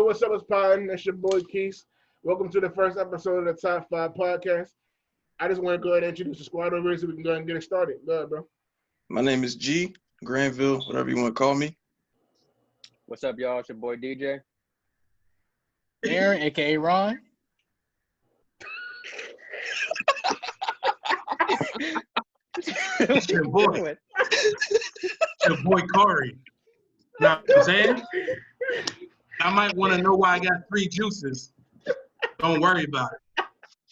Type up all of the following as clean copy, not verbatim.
what's up? It's Pod. It's your boy Keith. Welcome to the first episode of the Top 5 Podcast. I just want to go ahead and introduce the squad over here so we can go ahead and get it started. Go ahead, bro. My name is G, Granville, whatever you want to call me. What's up, y'all? It's your boy DJ. Aaron, a.k.a. Ron. It's your boy. It's your boy Corey. Know what I'm saying? I might want to know why I got 3 juices. Don't worry about it.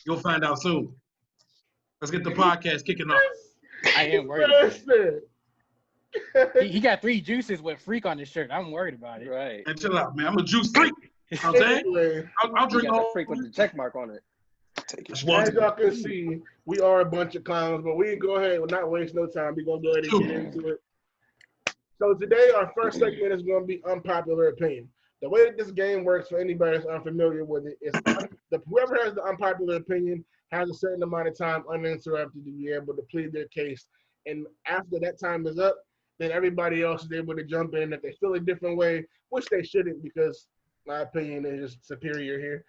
You'll find out soon. Let's get the podcast kicking off. I am worried about it. He got 3 juices with freak on his shirt. I'm worried about it. Right. And chill out, man. I'm a juice freak. You know what I'm saying? Anyway, I'll drink You got all. that freak with the check mark on it. Take it. as y'all can see, we are a bunch of clowns, but we can go ahead and not waste no time. We're going to go ahead and get into it. So today, our first segment is going to be unpopular opinion. The way that this game works, for anybody that's unfamiliar with it, is whoever has the unpopular opinion has a certain amount of time uninterrupted to be able to plead their case. And after that time is up, then everybody else is able to jump in if they feel a different way, which they shouldn't, because my opinion is just superior here.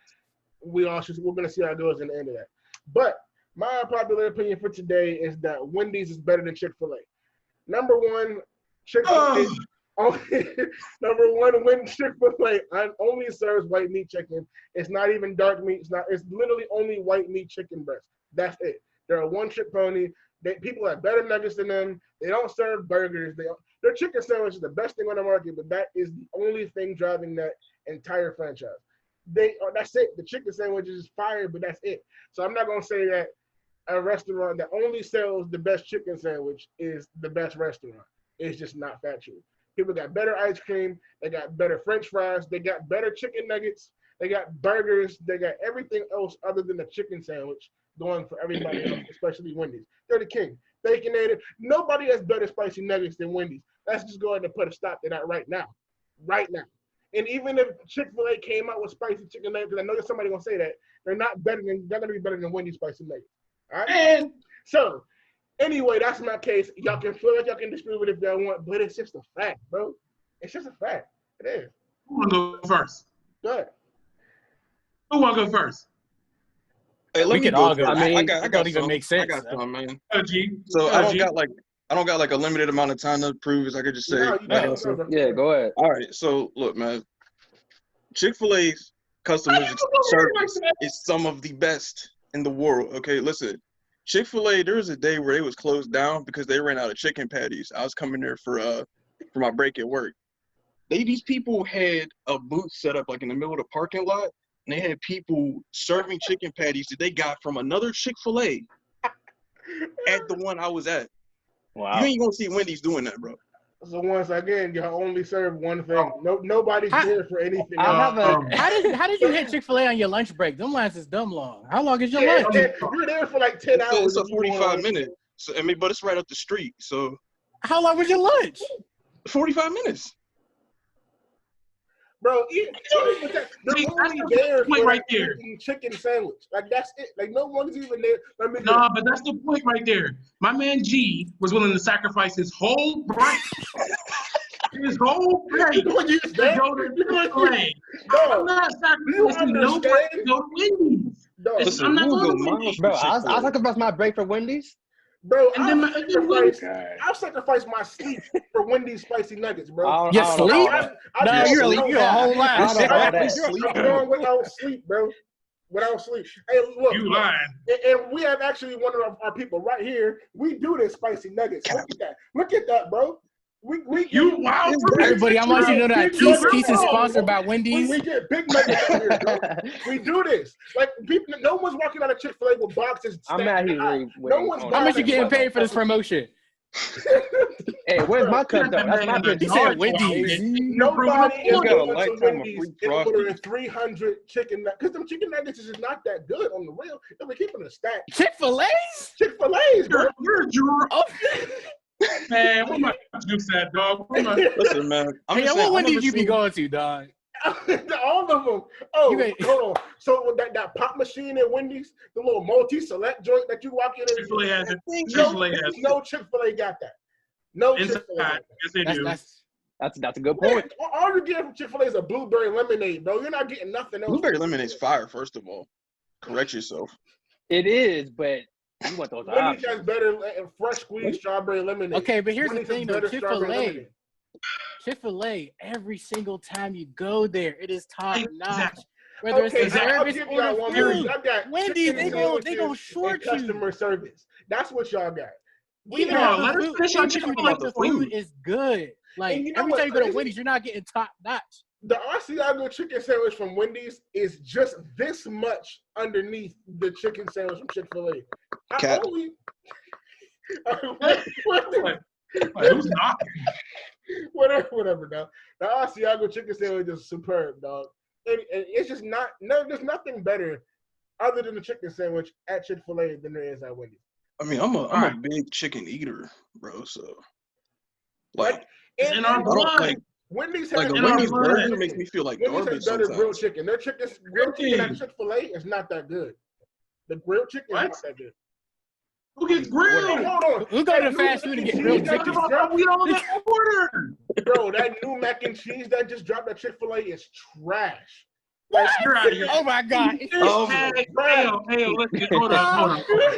We're going to see how it goes in the end of that. But my unpopular opinion for today is that Wendy's is better than Chick-fil-A. Number one, Chick-fil-A Chick-fil-A only serves white meat chicken. It's not even dark meat. It's literally only white meat chicken breast. That's it. They're a one-trick pony. People have better nuggets than them. They don't serve burgers. Their chicken sandwich is the best thing on the market, but that is the only thing driving that entire franchise. That's it. The chicken sandwich is fire, but that's it. So I'm not gonna say that a restaurant that only sells the best chicken sandwich is the best restaurant. It's just not factual. People got better ice cream. They got better French fries. They got better chicken nuggets. They got burgers. They got everything else other than the chicken sandwich going for everybody else, especially Wendy's. They're the king. Baconated. Nobody has better spicy nuggets than Wendy's. Let's just go ahead and put a stop to that right now. Right now. And even if Chick-fil-A came out with spicy chicken nuggets, because I know there's somebody going to say that, they're going to be better than Wendy's spicy nuggets. All right? And So, anyway, that's my case. Y'all can feel like y'all can dispute it if y'all want, but it's just a fact, bro. It's just a fact. It is. who want to go first? Go ahead. Who want to go first? Hey, let We me can go all go. first. I mean, I got it don't even some. make sense. I got some, man. G. So I G. don't got like a limited amount of time to prove it. I could just say. No, you my don't. answer. Yeah, go ahead. All right. So look, man. Chick-fil-A's customer service is some of the best in the world. Okay, listen. Chick-fil-A, there was a day where it was closed down because they ran out of chicken patties. I was coming there for my break at work. These people had a booth set up like in the middle of the parking lot, and they had people serving chicken patties that they got from another Chick-fil-A at the one I was at. Wow. You ain't gonna see Wendy's doing that, bro. So once again, y'all only serve one thing. Nobody's there for anything else. How did you hit Chick-fil-A on your lunch break? Them lines is dumb long. How long is your lunch? You're there for like 10 hours. It's a 45 minutes. So, I mean, but it's right up the street. So How long was your lunch? 45 minutes. Bro, even with that, they're See, only that's the there point for right a there. chicken sandwich. Like, that's it. Like, no one's even there. No, but that's the point right there. My man G was willing to sacrifice his whole break. His whole break. You use to that? go to Chick-fil-A. No. I'm not You sacrificing no break to understand? go to Wendy's. No. It's- I'm not we'll going go to miles Wendy's. for Bro, I Chick-fil-A. sacrificed my break for Wendy's. Bro, And then I'll sacrifice my sleep for Wendy's spicy nuggets, bro. Your I don't know sleep? about that. No, Yeah, you're a whole I lot. don't know about that. I'm going without sleep, bro. Without sleep. Hey, look. You lying. And we have actually one of our people right here. We do this spicy nuggets. Look at that. Look at that, bro. You wild for me. Everybody, I want you to know that Keith is sponsored by Wendy's. We get big nuggets out here, bro. We do this. Like, people, no one's walking out of Chick-fil-A with boxes. I'm mad he's really No one's waiting How on much you that. getting paid for this promotion? Hey, where's my cut though? That's my cut. He said Wendy's. Nobody is You got a going to lifetime of Wendy's free and frosty. ordering 300 chicken nuggets. Because them chicken nuggets is just not that good on the real. If we're keeping a stack. Chick-fil-A's? Chick-fil-A's, bro. You're a juror. Oh, Man, what my juice at, dog? Listen, man. I'm hey, just what saying, Wendy's you be going to, dog? All of them. Oh, You ain't- hold on. So with that pop machine at Wendy's, the little multi-select joint that you walk in and Chick-fil-A has it. no, Chick-fil-A has it. no Chick-fil-A got that. No Inside, Chick-fil-A got that. yes they do. That's a good point. All you're getting from Chick-fil-A is a blueberry lemonade, bro. You're not getting nothing else. Blueberry lemonade's fire, first of all. Correct yourself. It is, but you want those Wendy's options. has better fresh squeezed strawberry lemonade. Okay, but here's the Wendy's has thing, though. better strawberry lemonade. Chick-fil-A, every single time you go there, it is top notch. Exactly. Whether Okay, it's the I'll service give or y'all the one more. food. Y'all got Wendy's, chicken they go sandwiches short and you. customer service. That's what y'all got. Even Yeah, if let the us food, finish our even if you Chick-fil-A think the food is good, like And you know every what's time you go to crazy? Wendy's, you're not getting top notch. The Asiago chicken sandwich from Wendy's is just this much underneath the chicken sandwich from Chick-fil-A. I Cap. only. Who's knocking? Whatever, dog. The Asiago chicken sandwich is superb, dog. And it's just not. No, there's nothing better other than the chicken sandwich at Chick-fil-A than there is at Wendy's. I mean, I'm a big chicken eater, bro. So, like, In our I don't blood. like Wendy's a has in our Wendy's blood. burger makes me feel like Wendy's garbage has better grilled sometimes. chicken. Their grilled chicken at Chick-fil-A is not that good. The grilled chicken What? is not that good. Who gets grilled? Hold on. Who go to fast food and get grilled Cheese that chicken? just dropped- We don't get order. Bro, that new mac and cheese that just dropped at Chick-fil-A is trash. Like, You're out of here. Oh my god! Oh, Hey, listen, hold on. You're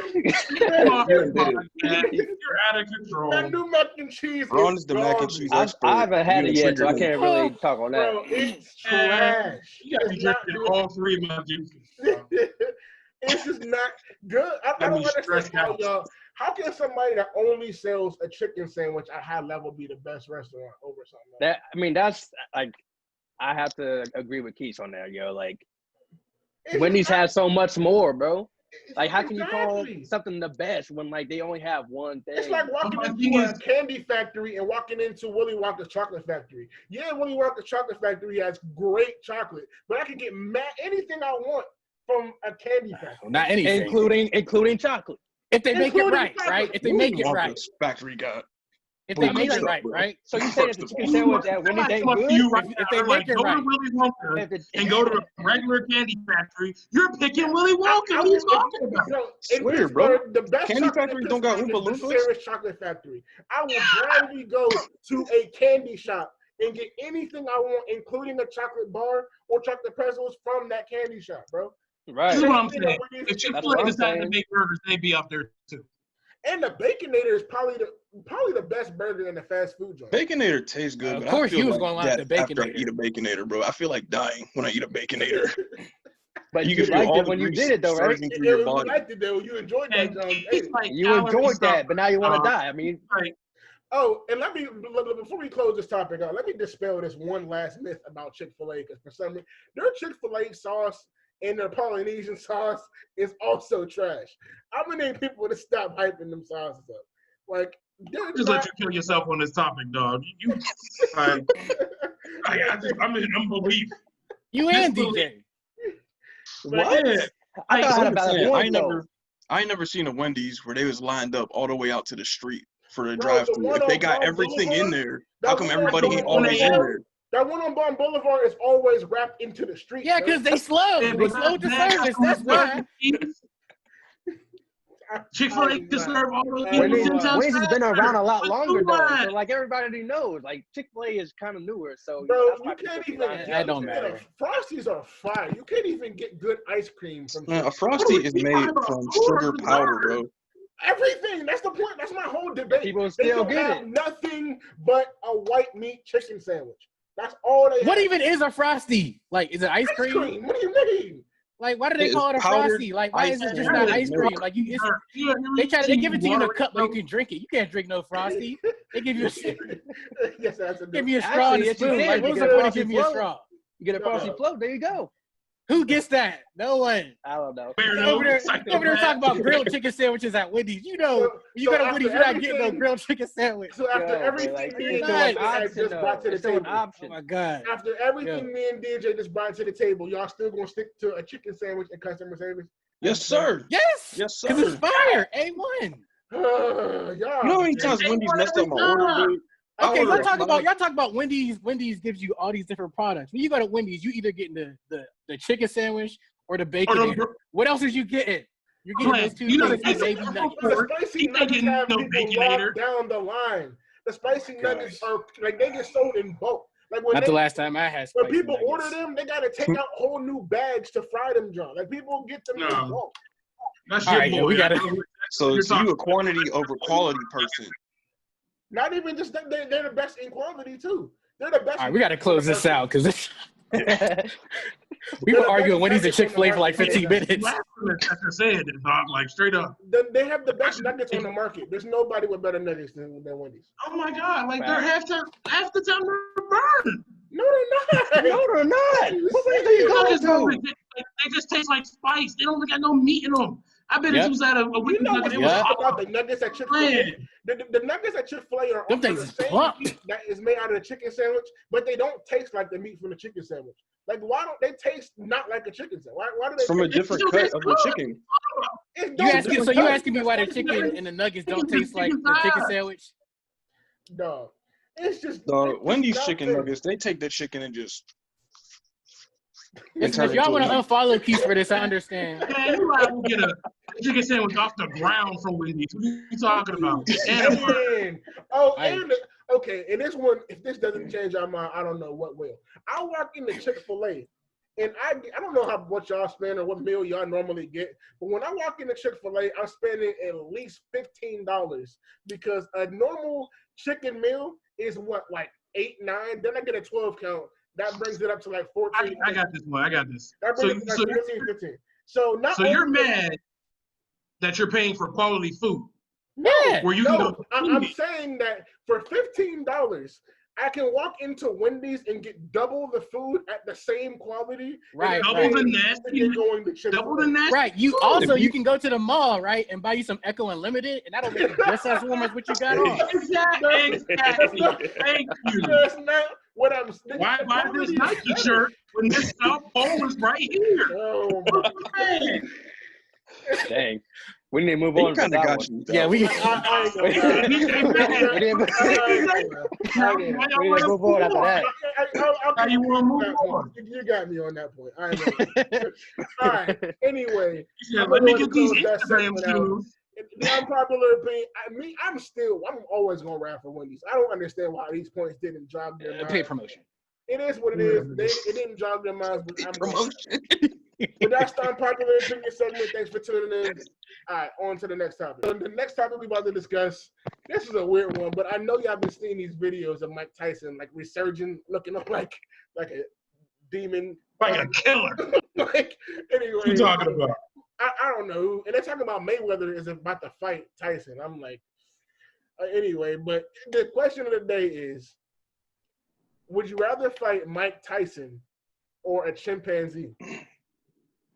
out of control. that new mac and cheese Ron is is the mac and cheese I expert. haven't had You it yet, so I triggered can't me. really talk on that. Bro, it's trash. You got me It's not drinking good. all three of my juices. It's just not good. I Got me don't understand stressed how out. y'all. How can somebody that only sells a chicken sandwich at high level be the best restaurant over something else? That's like, I have to agree with Keith on that, yo. Like, It's Wendy's not- has so much more, bro. it's- Like, how can you call exactly. something the best when like they only have one thing? It's like walking My into thing a is- candy factory and walking into Willy Wonka's chocolate factory. Yeah, Willy Wonka's chocolate factory has great chocolate, but I can get anything I want from a candy factory. Not anything. including chocolate. If they make it Including right, chocolate. right? If they make it right. Wonka's factory got. If they Well, make it shut right, up, bro. right? So you say that the First of chicken all. sandwich at Wendy's ain't Fuck good? you right If now. they Like, make it go right. to Willy Wonka If it- and go to a regular candy factory. You're picking Willy Wonka. What are you talking about? So, in Swear, bro. Pittsburgh, the best Candy chocolate factories in don't got Pittsburgh Oompa is the Loompas? Sarah's Chocolate Factory. I will gladly go to a candy shop and get anything I want, including a chocolate bar or chocolate pretzels from that candy shop, bro. Right. This is what I'm Anything saying. that Wendy's- If That's Chick-fil-A what I'm decided to saying. make burgers, they'd be up there too. And the Baconator is probably the best burger in the fast food joint. Baconator tastes good, Of but course I feel you was like gonna like death the after I Baconator. eat a Baconator, bro. I feel like dying when I eat a Baconator. But You you can feel liked all it the when you grease did it though, right? surging through your You body. liked it though. You enjoyed that And joint. it's like You calorie enjoyed that, something. but now you want to die. I mean, Right. Oh, and before we close this topic out, let me dispel this one last myth about Chick-fil-A, because for some reason, their Chick-fil-A sauce and their Polynesian sauce is also trash. I'm gonna need people to stop hyping them sauces up. Like, they're Just not, let you kill yourself on this topic, dog. I'm in unbelief. You and Disbelief. DJ. What? Yeah. I thought I had a I'm valid saying, point though. I ain't never seen a Wendy's where they was lined up all the way out to the street for the Bro, the drive-through. one If they on got Palm everything in Boulevard, there, that how come one on everybody Palm ain't always in Boulevard, there? that one on Palm Boulevard is always wrapped into the street. Yeah, bro. because they slow. Yeah, They but slowed the that- service. That's why. Chick-fil-A can serve all those Wendy's- people 10 times Wendy's has been faster. around a lot Let's longer do though, that. so like everybody knows. Like Chick-fil-A is kind of newer, so Bro, that's why you people can't be even lying. That don't get matter. Frosties are fire. You can't even get good ice cream from Man, a Chick- Frosty What are is we made talking about? from Food sugar or powder, dessert? bro. everything. That's the point. That's my whole debate. People They still don't get have it. nothing but a white meat chicken sandwich. That's all they What have. even is a Frosty? Like, is it ice Ice cream? cream? What do you mean? Like, why do they It's call it a powdered Frosty? Like, why is it ice just cream not with ice milk. cream? Like, they give it to you in a cup where you can drink it. You can't drink no Frosty. They give you a Yes, that's a give you a straw and Actually, a yes, you spoon. can. Like, You what's get the a point of Frosty giving me a float. straw? You get a Frosty float, there you go. Who gets that? No one. I don't know. Over there talking about grilled chicken sandwiches at Wendy's. You know, when you So go to after Wendy's, you're not getting no everything- grilled chicken sandwich. So after Yo, everything like, me it's and still DJ an had option, just though. brought to the It's still an table. Oh option. my God. After everything Yeah. me and DJ just brought to the table, y'all still gonna stick to a chicken sandwich and customer service? Yes, sir. Yes. Yes, Because it's sir. fire. A1. Y'all. You know how many times Wendy's messed up my order, dude? I Okay, order y'all a talk five- about Wendy's. Wendy's gives you all these different products. When you go to Wendy's, you either getting the chicken sandwich or the bacon. What else is you getting? You're getting those two You know things the and maybe nuggets. The spicy He ain't nuggets getting have no people Baconator. locked down the line. the spicy nuggets are like they get sold in bulk. Like Not the last time I had. When people order them, they gotta take out whole new bags to fry them, John. Like people get them in bulk. That's all your right, boy. yeah, we gotta. So it's you a quantity over quality person. Not even just that they're the best in quality too. They're the best. All right, we got to close this out because we were arguing Wendy's and Chick-fil-A for like 15 minutes. After saying it, dog, like straight up. They have the best nuggets on the market. There's nobody with better nuggets than Wendy's. Oh my God! Like they're half the time they're burned. No, they're not. No, they're not. What way are you going to? They just taste like spice. They don't got no meat in them. I bet if you was at a Wendy's nugget, it was about the nuggets at Chick-fil-A. The nuggets at Chick-fil-A are them the same meat that is made out of the chicken sandwich, but they don't taste like the meat from the chicken sandwich. Like, why don't they taste not like a chicken sandwich? Why do they? From a different cut of the chicken. You asking me why the chicken and the nuggets don't taste like the chicken sandwich? No, it's just Wendy's chicken nuggets. They take the chicken and just. If y'all want to unfollow Keith for this, I understand. Man, you might get a chicken sandwich off the ground from Wendy's. What are you talking about? Okay, and this one, if this doesn't change our mind, I don't know what will. I walk into Chick-fil-A, and I don't know what y'all spend or what meal y'all normally get, but when I walk into Chick-fil-A, I'm spending at least $15 because a normal chicken meal is what, like 8, 9? Then I get a 12 count. That brings it up to like 14. I got this one. I got this. That brings it to like 14, 15. So you're mad that you're paying for quality food. Yeah. I'm saying that for $15, I can walk into Wendy's and get double the food at the same quality. Right. Double the nasty. Double the nasty. Right. You can go to the mall, right, and buy you some Echo Unlimited, and that'll make it just as warm as what you got on. Exactly. Thank you. That's not what I'm saying. Why this Nike shirt when this South Pole is right here? Oh my God. Dang. We need to move on. Kind of got you. Yeah, we. We need to move on after that. How you want to move on? You got me on that point. I know. All right. Anyway, let me get these Instagram views. The unpopular opinion. I'm always gonna rap for Wendy's. I don't understand why these points didn't jog their minds. Paid promotion. It is what it is. It didn't jog their minds, but I'm Promotion. But that's the unpopular opinion segment. Thanks for tuning in. All right, on to the next topic. So the next topic we're about to discuss, this is a weird one, but I know y'all been seeing these videos of Mike Tyson like resurging, looking up like a demon, like a killer. Anyway, what you talking about? I don't know. And they're talking about Mayweather is about to fight Tyson. I'm like, anyway. But the question of the day is, would you rather fight Mike Tyson or a chimpanzee?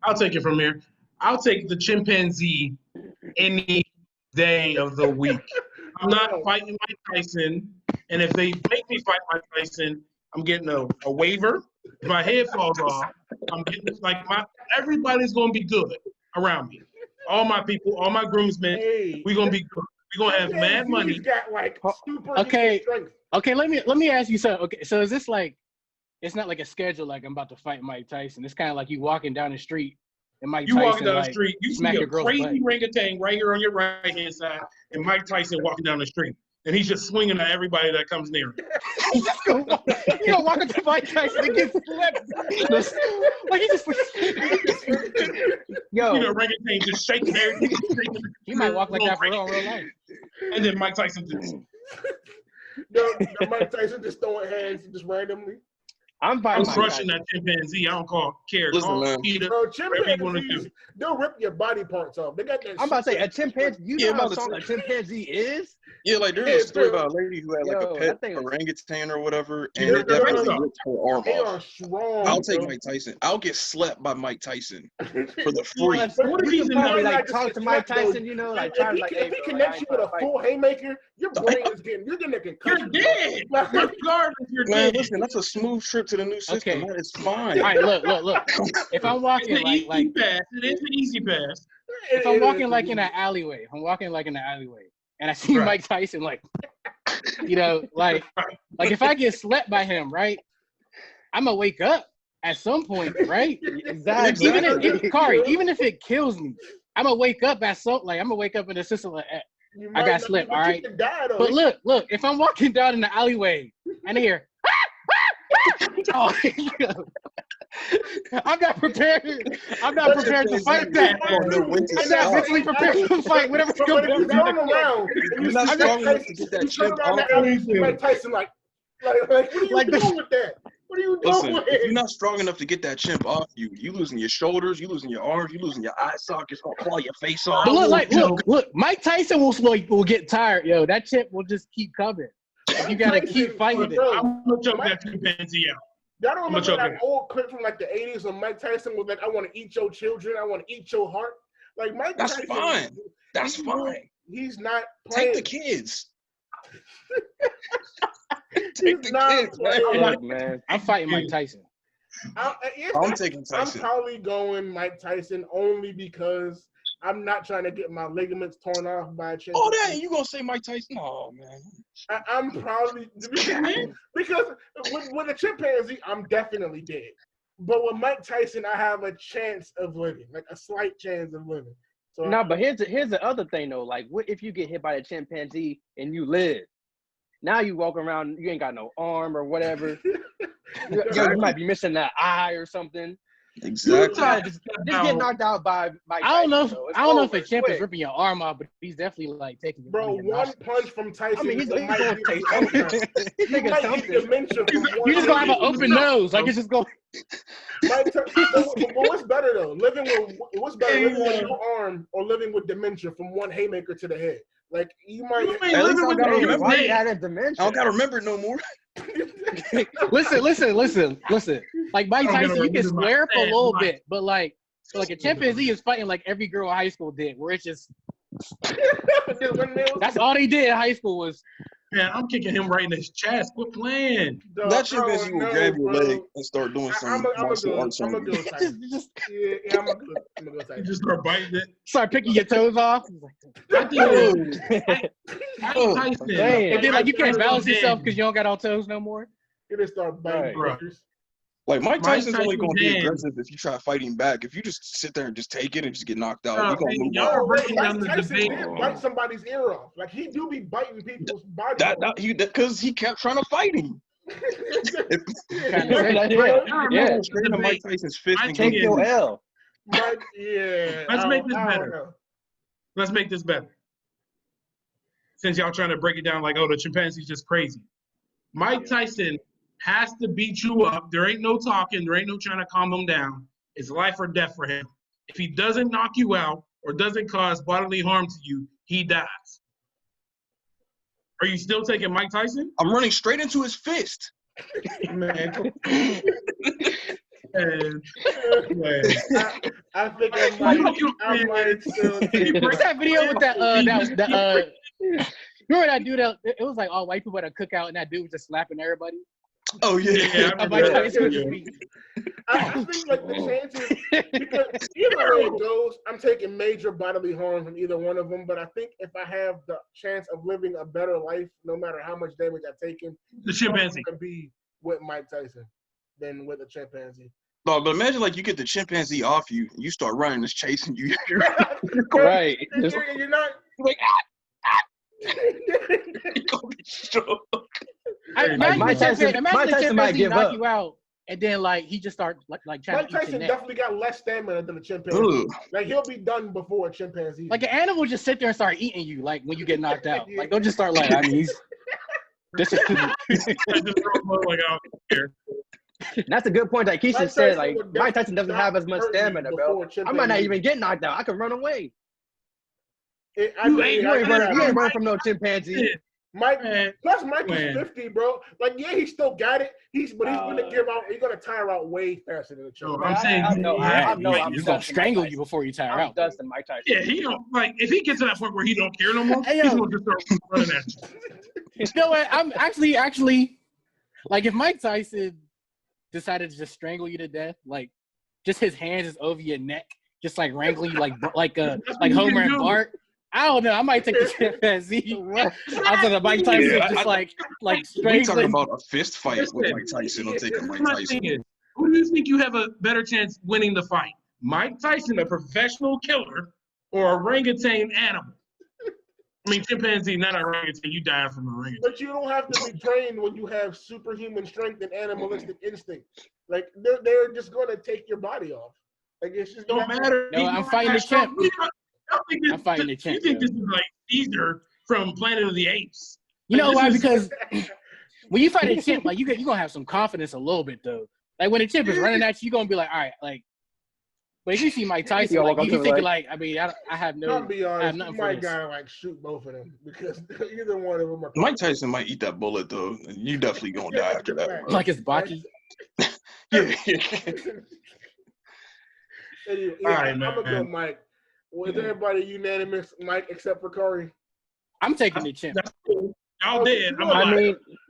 I'll take it from here. I'll take the chimpanzee any day of the week. I'm not fighting Mike Tyson. And if they make me fight Mike Tyson, I'm getting a waiver. If my head falls off, I'm getting everybody's gonna be good around me. All my people, all my groomsmen, we're gonna be good. We're gonna have mad money. Got like super okay. Let me ask you something. Okay, so is this like, it's not like a schedule like I'm about to fight Mike Tyson. It's kind of like you walking down the street and Mike Tyson walking down the street, you see a crazy butt. orangutan right here on your right hand side, and Mike Tyson walking down the street, and he's just swinging at everybody that comes near him. You don't walk up to Mike Tyson and get flipped. Like he just. Yo, orangutan just shaking everything. He might walk like that for real life. And then Mike Tyson just. Mike Tyson just throwing hands just randomly. I'm crushing that chimpanzee. I don't care. Listen, man. Bro, chimpanzees, they'll rip your body parts off. They got that. I'm about to say a chimpanzee. You know how strong a chimpanzee is? Yeah, like there's a story about a lady who had like a pet orangutan or whatever, and it definitely ripped her arm they off. Are strong. I'll take Mike Tyson. I'll get slept by Mike Tyson for the free. What if you probably like talk to Mike Tyson? You know, like try to like. If he connects you with a full haymaker, your brain is getting. You're gonna get. You're dead. Regardless, you're dead. Listen, that's a smooth trip to the new system. Okay. That is fine. All right, look. If I'm walking it is an easy pass. If I'm walking like in an alleyway, and I see Mike Tyson, like, like if I get slept by him, right, I'm gonna wake up at some point, right? Exactly. Even if it kills me, I'm gonna wake up at I'm gonna wake up in the system like, I got slipped, all right? But look, if I'm walking down in the alleyway and I hear, oh, I'm not prepared to fight that. I'm not mentally prepared to fight whatever's going on. You're not strong enough to get that chip off. Mike Tyson, what are you doing with that? What are you doing? Listen, if you're not strong enough to get that chimp off you, you losing your shoulders, you losing your arms, you losing your eye sockets, gonna claw your face off. But look, Mike Tyson will get tired, yo. That chimp will just keep coming. You gotta keep fighting it. I'm gonna choke that chimpanzee out. Y'all don't remember that old clip from like the 80s when Mike Tyson was like, I want to eat your children, I want to eat your heart. Like Mike Tyson. That's fine. He's not playing. Take the kids. Take the kids, man. I'm fighting Mike Tyson. I'm taking Tyson. I'm probably going Mike Tyson only because I'm not trying to get my ligaments torn off by a chimpanzee. Oh, that you gonna say Mike Tyson? Oh man. I'm probably because with a chimpanzee, I'm definitely dead. But with Mike Tyson, I have a chance of living, like a slight chance of living. So but here's the other thing though. Like, what if you get hit by a chimpanzee and you live? Now you walk around, you ain't got no arm or whatever. you might be missing that eye or something. Exactly. Just get knocked out by I don't know if a chimp is ripping your arm off, but he's definitely like taking. Bro, one punch from Tyson. I mean, he's going to take something. You just gonna have an open nose, like it's just going. But what's better though? What's better, living with no arm or living with dementia from one haymaker to the head? Like you might. At least I gotta remember. Why you had dementia? I don't gotta remember it no more. Listen. Like Mike Tyson, you can swear for a little bit, but like a chimpanzee is fighting like every girl in high school did, where it's just that's all they did in high school was. Man, I'm kicking him right in his chest. Quit playing. That chimpanzee will grab your leg and start doing some martial arts. I'm gonna go Tyson. I'm gonna go Tyson. You just start biting it. Start picking your toes off. I think Tyson. And then like you can't balance yourself because you don't got all toes no more. You just start biting. Right. Like Mike Tyson's only gonna be aggressive if you try fighting back. If you just sit there and just take it and just get knocked out, you're gonna move on. Mike Tyson did bite somebody's ear off. Like he do be biting people's bodies. Because he kept trying to fight him. Straight to Mike Tyson's fist and take your L. Let's make this better. Let's make this better. Since y'all trying to break it down like, oh, the chimpanzee's just crazy. Mike Tyson has to beat you up. There ain't no talking. There ain't no trying to calm him down. It's life or death for him. If he doesn't knock you out or doesn't cause bodily harm to you, he dies. Are you still taking Mike Tyson? I'm running straight into his fist. Man. I think I might still take What's that video with that remember that dude that it was like all white people at a cookout and that dude was just slapping everybody? Oh yeah. I think like the chances because either way it goes, I'm taking major bodily harm from either one of them. But I think if I have the chance of living a better life, no matter how much damage I've taken, the chimpanzee could be with Mike Tyson than with a chimpanzee. No, but imagine like you get the chimpanzee off you, and you start running, it's chasing you. Right. You're not like Mike Tyson might give knock up. You out, and then like he just start like trying Mike to eat Tyson your definitely got less stamina than a chimpanzee. Like he'll be done before a chimpanzee. Like an animal just sit there and start eating you like when you get knocked out. Like they'll just start like I mean this is That's a good point that Keisha said. Like Mike Tyson doesn't have as much stamina, bro. I might not even get knocked out. I can run away. You ain't running from no chimpanzee. Mike is 50, bro. Like, yeah, he still got it. He's gonna tire out way faster than the chimpanzee. I'm saying he's gonna strangle you before you tire out. Dustin Mike Tyson. Yeah, he don't like if he gets to that point where he don't care no more, he's gonna just start running at you. You know what? I'm actually like if Mike Tyson decided to just strangle you to death, like just his hands is over your neck, just like wrangling you like Homer and Bart. I don't know. I might take the chimpanzee. I thought Mike Tyson like strangling. We talking about a fist fight with Mike Tyson. I'm taking Mike Tyson. Who do you think you have a better chance winning the fight? Mike Tyson, a professional killer, or orangutan animal? I mean, chimpanzee, not orangutan. You die from orangutan. But you don't have to be trained when you have superhuman strength and animalistic instinct. Like they're just gonna take your body off. Like it's just don't matter. No, I'm fighting the chimp. I'm fighting the chimp. You think this is like Caesar from Planet of the Apes? You know why? Because when you fight a chimp, like you're gonna have some confidence a little bit though. Like when a chimp is running at you, you're gonna be like, all right, like. But if you see Mike Tyson, like, you think like, I mean, I have no. I'll be honest, you might gotta like shoot both of them because either one of them are. Mike Tyson might eat that bullet though. You definitely gonna die after that. Bro. Like it's Baki. Anyway, All right, I'm gonna go Mike. Was everybody unanimous, Mike, except for Corey? I'm taking the chimp. That's cool. Y'all did.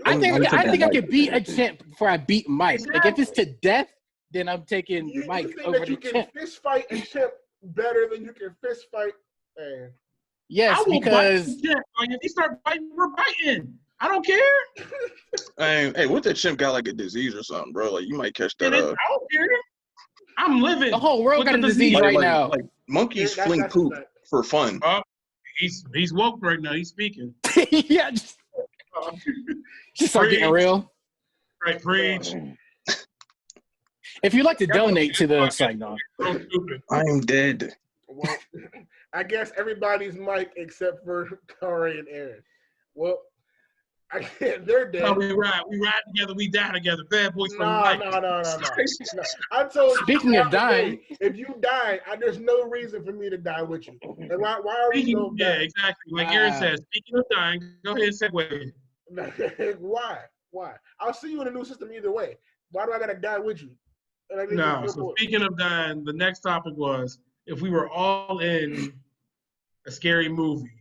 I think I could beat a chimp before I beat Mike. Like if it's to death, then I'm taking Mike over the chimp. You can fist fight a chimp better than you can fist fight. Yes, because if you start biting, we're biting. I don't care. Hey, what that chimp got like a disease or something, bro? Like you might catch that. I don't care. I'm living. The whole world got a disease right now. Like monkeys fling poop for fun. He's woke right now. He's speaking. Yeah, just start getting real. Right, preach. If you'd like to donate to the site, no. I am dead. Well, I guess everybody's Mike except for Corey and Aaron. Well, they're dead. No, we ride together, we die together. Bad boys from life. No. I told Speaking of dying, if you die, there's no reason for me to die with you. Like, why are we so Yeah, exactly. Like Aaron says, speaking of dying, go ahead and segue. Why? I'll see you in the new system either way. Why do I gotta die with you? No. So speaking of dying, the next topic was if we were all in a scary movie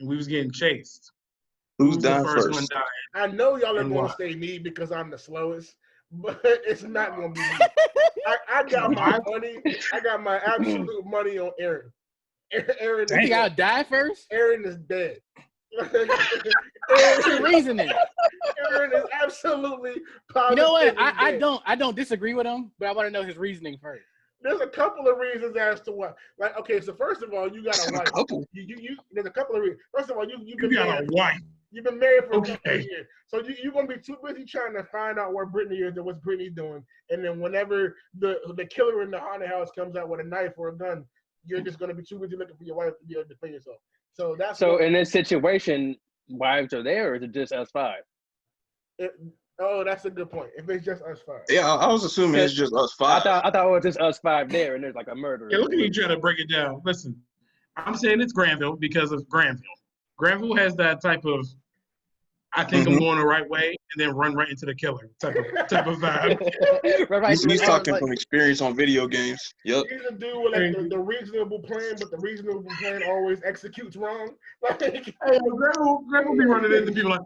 and we was getting chased. Who's the dying first first? one dying? I know y'all are And going why? to say me because I'm the slowest, but it's not going to be me. I got my money. I got my absolute money on Aaron. Aaron you think I'll die first? Aaron is dead. What's your reasoning? Aaron is absolutely positive. You know what? I don't disagree with him, but I want to know his reasoning first. There's a couple of reasons as to what. Like, okay, so first of all, you got a wife. There's a couple of reasons. First of all, you've been got married. a wife. You've been married for a couple of years. So you're going to be too busy trying to find out where Brittany is and what's Brittany doing. And then whenever the killer in the haunted house comes out with a knife or a gun, you're just going to be too busy looking for your wife to be able to defend yourself. So in this situation, wives are there, or is it just us five? That's a good point. If it's just us five. Yeah, I was assuming it's just us five. I thought it was just us five there, and there's like a murderer. Yeah, look at you trying to break it down. Listen, I'm saying it's Granville because of Granville. Granville has that type of, I think I'm going the right way, and then run right into the killer type of vibe. Right. He's talking from experience on video games. Yep. He's a dude with like the reasonable plan, but the reasonable plan always executes wrong. Like, hey, Granville be running into people like,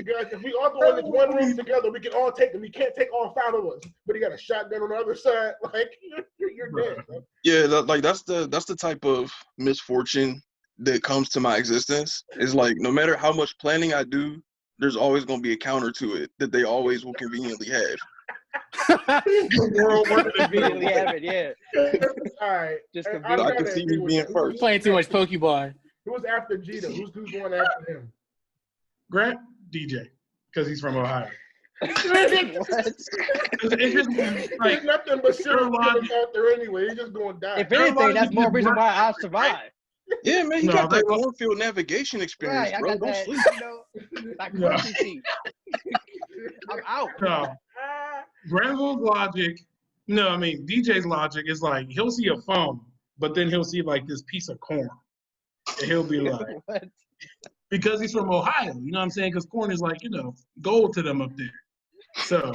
guys, if we all go in this one room together, we can all take them. We can't take all five of us, but he got a shotgun on the other side. Like you're dead. Bro. Yeah, that's the type of misfortune that comes to my existence. Is like no matter how much planning I do, there's always going to be a counter to it that they always will conveniently have. Conveniently have it, yeah. All right. Just I can see me being first. Playing too much Pokemon. Who was after Gita? Who's going after him? Grant DJ, because he's from Ohio. It's nothing but silly out there anyway. He's just going to die. If anything, that's more reason why I survived. Yeah, man, you got that cornfield navigation experience, right, bro. I got Don't that, sleep. Like crunchy teeth. I'm out. No. Granville's logic, DJ's logic is like he'll see a phone, but then he'll see like this piece of corn. And he'll be like, because he's from Ohio, you know what I'm saying? Because corn is like, gold to them up there. So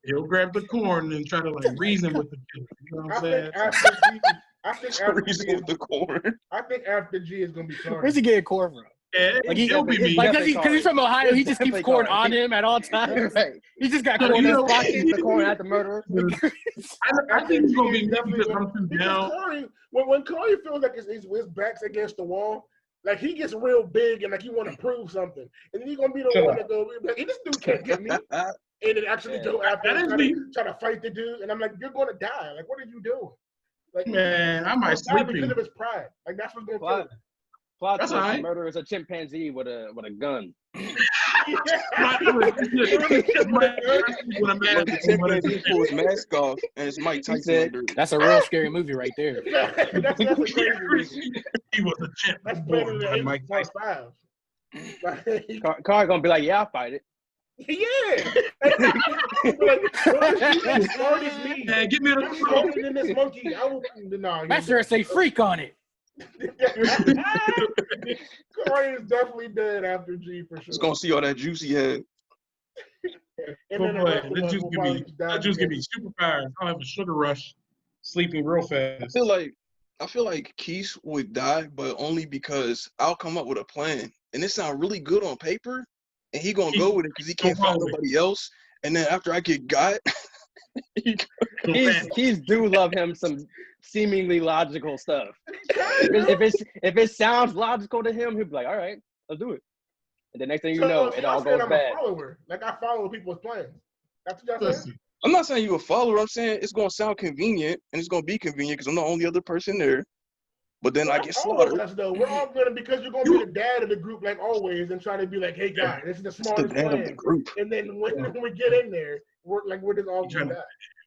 he'll grab the corn and try to like reason with the killer. You know what I'm saying? I think after Reason with the corn. I think after G is gonna be Corey. Where's he getting corn from? Yeah, he'll be me. Like, because he's from Ohio, he just keeps corn on him at all times. Right. He just got corn in his pocket. The corn at the murderer. I think he's gonna be me because I'm too down. When Corey feels like his back's against the wall, like he gets real big and like he want to prove something, and then he's gonna be the one that go like, hey, this dude can't get me, and then actually go after him, try to fight the dude, and I'm like, you're gonna die. Like, what are you doing? Like, man, I might sleep because of his pride. Like that's what's gonna kill him. Plot That's twist: all right. murder is a chimpanzee with a gun. The chimpanzee pulls his mask off, and it's Mike Tyson under it. That's a real scary movie right there. that's a crazy movie. He was a chimp. That's better than Mike Tyson. 8.5. Car gonna be like, yeah, I'll fight it. Yeah. Like, smart as me. Man, give me the I'm smarter than this monkey. I will. No. Master say freak on it. Corey is definitely dead after G for sure. It's gonna see all that juicy head. And then that juice give me superpowers. I'll have a sugar rush, sleeping real fast. I feel like Keith would die, but only because I'll come up with a plan, and it sounds really good on paper, and he gonna go with it because he can't find nobody else. And then after I get got, Keith do love him some seemingly logical stuff. If it sounds logical to him, he'll be like, all right, let's do it. And the next thing you know, it all goes bad. I'm a follower. Like I follow people's plans. That's what y'all saying? I'm not saying you a follower. I'm saying it's gonna sound convenient, and it's gonna be convenient because I'm the only other person there. But then I get slaughtered. We're all gonna because you're gonna be the dad of the group like always, and try to be like, hey guys, this is the smartest plan. Of the group. And then when we get in there, we're just all gonna die.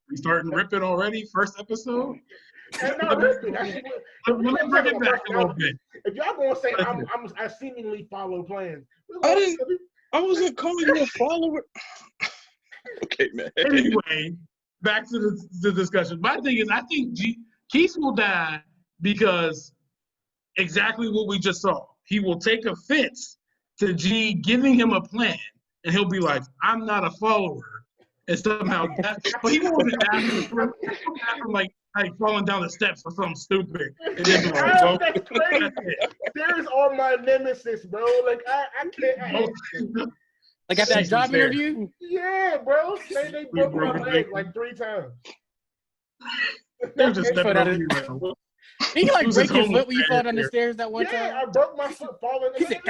We starting ripping already? First episode? And not ripping. Let me bring it back a little bit. If y'all gonna say I seemingly follow plans, I wasn't calling you a follower. Okay, man. Anyway, back to the discussion. My thing is, I think Keith will die because exactly what we just saw. He will take offense to G giving him a plan, and he'll be like, "I'm not a follower," and somehow that. But he won't die from like falling down the steps or something stupid. And then be like, well, that's crazy. There's all my nemesis, bro. Like I can't. Like at that job interview? Yeah, bro. They broke my leg like 3 times. They're just stepping over you. He like break his foot when you fall down the stairs that one time? Yeah, I broke my foot falling. He said,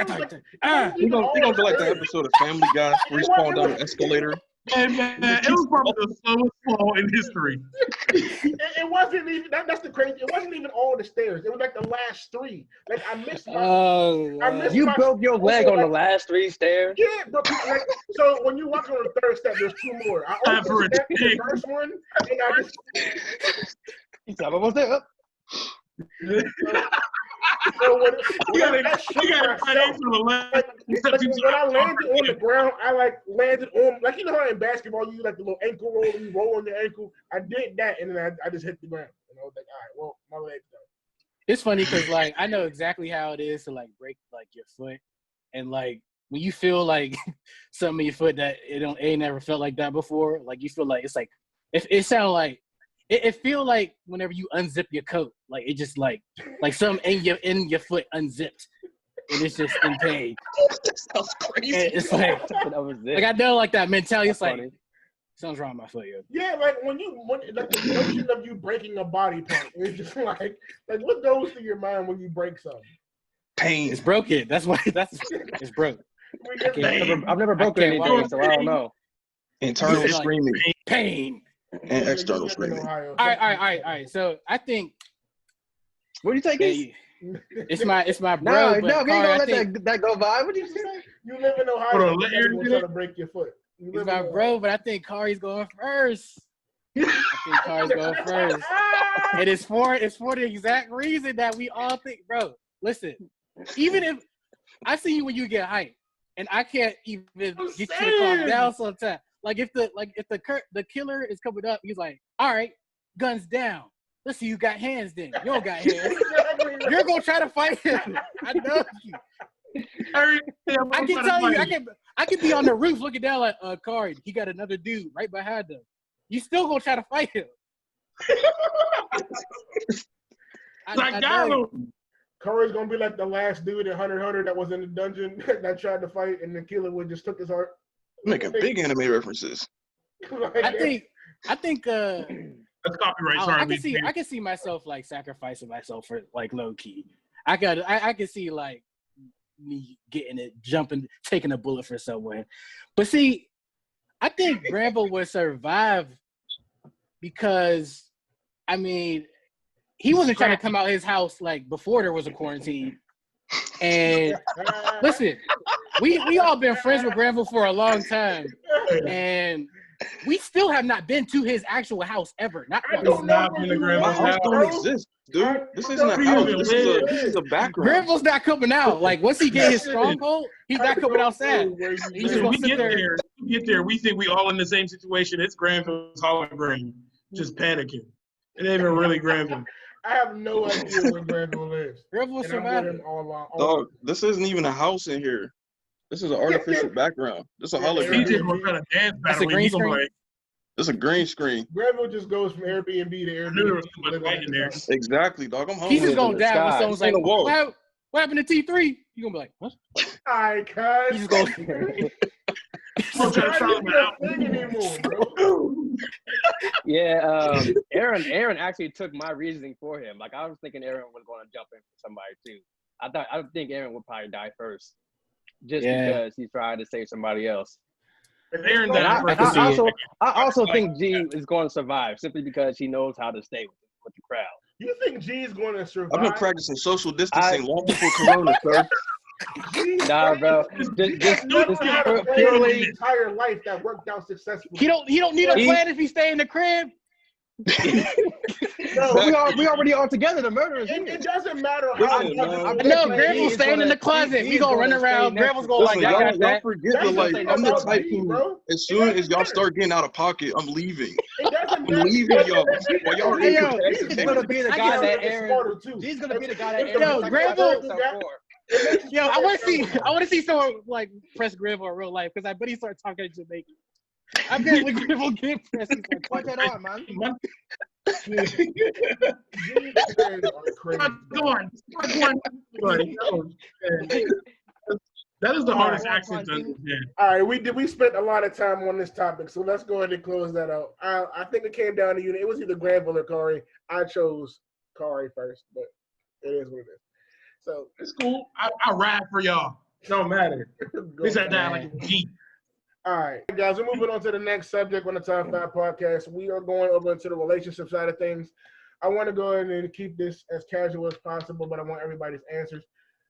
He gonna be like the episode of Family Guy where he's falling down the escalator. Man, it was probably the slowest fall in history. It wasn't even that's the crazy. It wasn't even all the stairs. It was like the last 3. Like I missed my. You broke your leg on the last 3 stairs. Yeah, but like, so when you walk on the 3rd step, there's 2 more. I opened the first one, and I just. He's almost there. So when I landed on the ground, I like landed on like you know how in basketball you do like the little ankle roll and you roll on your ankle. I did that and then I just hit the ground and I was like, all right, well my leg's done. It's funny because like I know exactly how it is to like break like your foot and like when you feel like something in your foot that it ain't never felt like that before. Like you feel like it's like it sounds like. It feel like whenever you unzip your coat, like it just like something in your foot unzipped, and it's just in pain. That sounds crazy. And it's like I know like that mentality. It's like something's wrong with my foot. Yeah, like when like the notion of you breaking a body part, it's just like what goes through your mind when you break something? Pain. It's broken. That's it's broke. I've never broken anything, so I don't know. Internal screaming. Pain. And external screaming. All right. So I think. What do you think? It's my bro. No, we ain't gonna let that go by. What did you say? You live in Ohio. You're trying to break your foot. It's my bro, but I think Kari's going first. And it's for the exact reason that we all think, bro. Listen, even if I see you when you get hyped, and I can't even get you to calm down sometimes. Like if the killer is coming up, he's like, all right, guns down. Let's see you got hands then. You don't got hands. You're gonna try to fight him. I know you. I can tell you, I can be on the roof looking down like Kari, he got another dude right behind him. You still gonna try to fight him. I got him. Kari's gonna be like the last dude in Hunter x Hunter that was in the dungeon that tried to fight and the killer would just took his heart. Making big anime references. I think that's copyright. Sorry, I can see myself like sacrificing myself for like low key. I can see like me getting it, jumping, taking a bullet for someone. But see, I think Granville would survive because I mean he wasn't trying to come out his house like before there was a quarantine. And listen, we all been friends with Granville for a long time, and we still have not been to his actual house ever. Not once. My house don't exist, dude. This isn't a house. This is a background. Granville's not coming out. Like once he get his stronghold, he's not coming outside. He's just we get there. We think we all in the same situation. It's Granville's hologram, just panicking. It ain't even really Granville. I have no idea where Granville lives. Granville survived. Dog, this isn't even a house in here. This is an artificial background. This is a hologram. DJ gonna try to dance battle. That's a green screen. It's a green screen. Granville just goes from Airbnb to Airbnb. Exactly, dog. I'm home. He's just gonna die when someone's like, what happened to T3? You gonna be like, what? All right, cuz. He's just gonna Yeah, Aaron actually took my reasoning for him. Like I was thinking Aaron was going to jump in for somebody too. I think Aaron would probably die first, just because he's trying to save somebody else. If Aaron I also think G is going to survive simply because he knows how to stay with the crowd. You think G is going to survive? I've been practicing social distancing long before Corona, sir. Nah, bro. Just purely entire life that worked out successfully. He don't need a plan if he stay in the crib. No, we already all together. The murderers. It doesn't matter how. No, Granville's staying in the closet. We gonna run around. Granville's gonna like, y'all forget that. Like, I'm the type who, as soon as y'all start getting out of pocket, I'm leaving. I'm leaving y'all. While y'all are He's gonna be the guy that Aaron. He's gonna be the guy that Aaron. Yo, Granville. Yo, I want to see someone like press Granville in real life because I bet he started talking in Jamaican. I bet when Granville get pressed, he's like, "Watch that on, man." That is the hardest accent to understand. All right, we spent a lot of time on this topic, so let's go ahead and close that out. I think it came down to you. It was either Granville or Corey. I chose Corey first, but it is what it is. So it's cool. I ride for y'all. Don't matter. We sat down like a G. All right, guys, we're moving on to the next subject on the Top 5 Podcast. We are going over to the relationship side of things. I want to go ahead and keep this as casual as possible, but I want everybody's answers.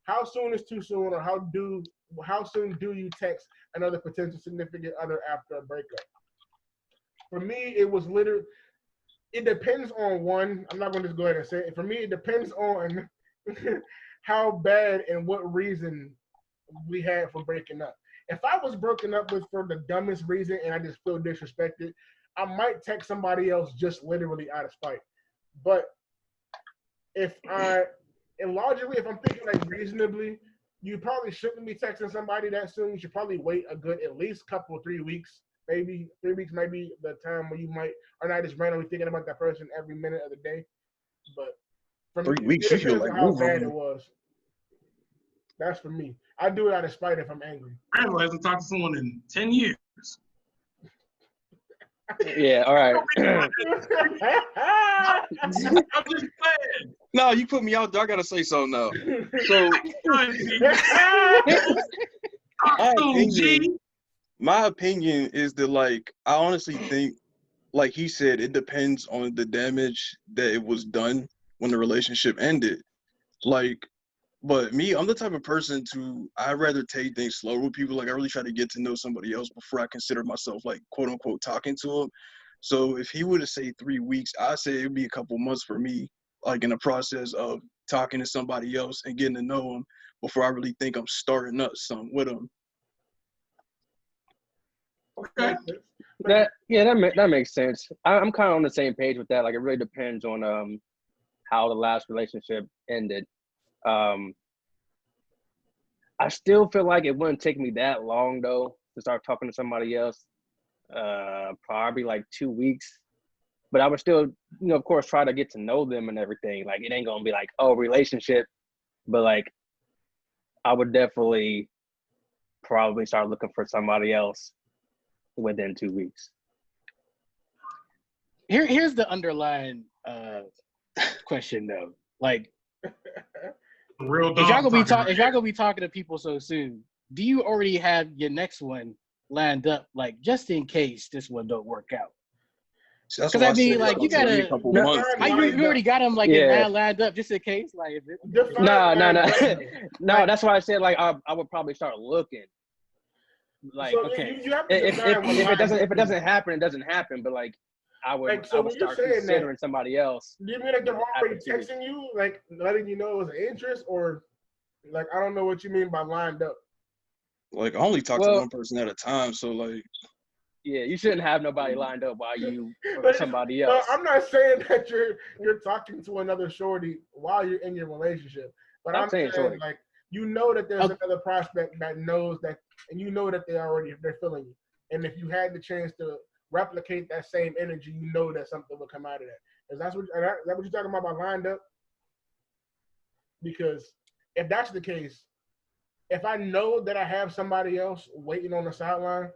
How soon is too soon, or how soon do you text another potential significant other after a breakup? For me, it was literally, it depends on one. I'm not going to just go ahead and say it. For me, it depends on how bad and what reason we had for breaking up. If I was broken up with for the dumbest reason and I just feel disrespected, I might text somebody else just literally out of spite. But logically, if I'm thinking like reasonably, you probably shouldn't be texting somebody that soon. You should probably wait a good at least 3 weeks. Maybe 3 weeks might be the time where you might are not just randomly thinking about that person every minute of the day. But for 3 weeks, you feel like how bad it was. That's for me. I do it out of spite if I'm angry. Randall hasn't talked to someone in 10 years. Yeah, all right. I'm just playing. No, you put me out there. I gotta say something now. So, my opinion is that, like, I honestly think, like he said, it depends on the damage that it was done when the relationship ended. Like, but me, I'm the type of person I'd rather take things slow with people. Like, I really try to get to know somebody else before I consider myself, like, quote unquote, talking to them. So if he were to say 3 weeks, I'd say it'd be a couple months for me, like, in the process of talking to somebody else and getting to know them before I really think I'm starting up something with them. Okay. That makes sense. I'm kind of on the same page with that. Like, it really depends on how the last relationship ended. I still feel like it wouldn't take me that long though to start talking to somebody else. Probably like 2 weeks, but I would still, of course, try to get to know them and everything. Like, it ain't gonna be like, oh, relationship, but like, I would definitely probably start looking for somebody else within 2 weeks. Here's the underlying question though. Like, if y'all gonna be talking to people so soon, do you already have your next one lined up, like, just in case this one don't work out? That's Because why I I said mean, it's like, gonna you take me a gotta. couple Define months. You already got them like Yeah. in lined up just in case. Like, if it, Define No. lined up. No, that's why I said like I would probably start looking. Like So okay. you have to if define what it lined up doesn't happen, it doesn't happen. But like I would Like, so I would when you're start saying that, considering somebody else. do you mean like they're already After 2 weeks. texting you, like letting you know it was an interest, or like I don't know what you mean by lined up? Like, I only talk to one person at a time, so like. Yeah, you shouldn't have nobody lined up while you or But somebody no, else. I'm not saying that you're talking to another shorty while you're in your relationship, but I'm saying shorty. like you know that there's Okay. another prospect that knows that, and you know that they're feeling you, and if you had the chance to replicate that same energy, you know that something will come out of that. Is that what you're talking about by lined up? Because if that's the case, if I know that I have somebody else waiting on the sideline,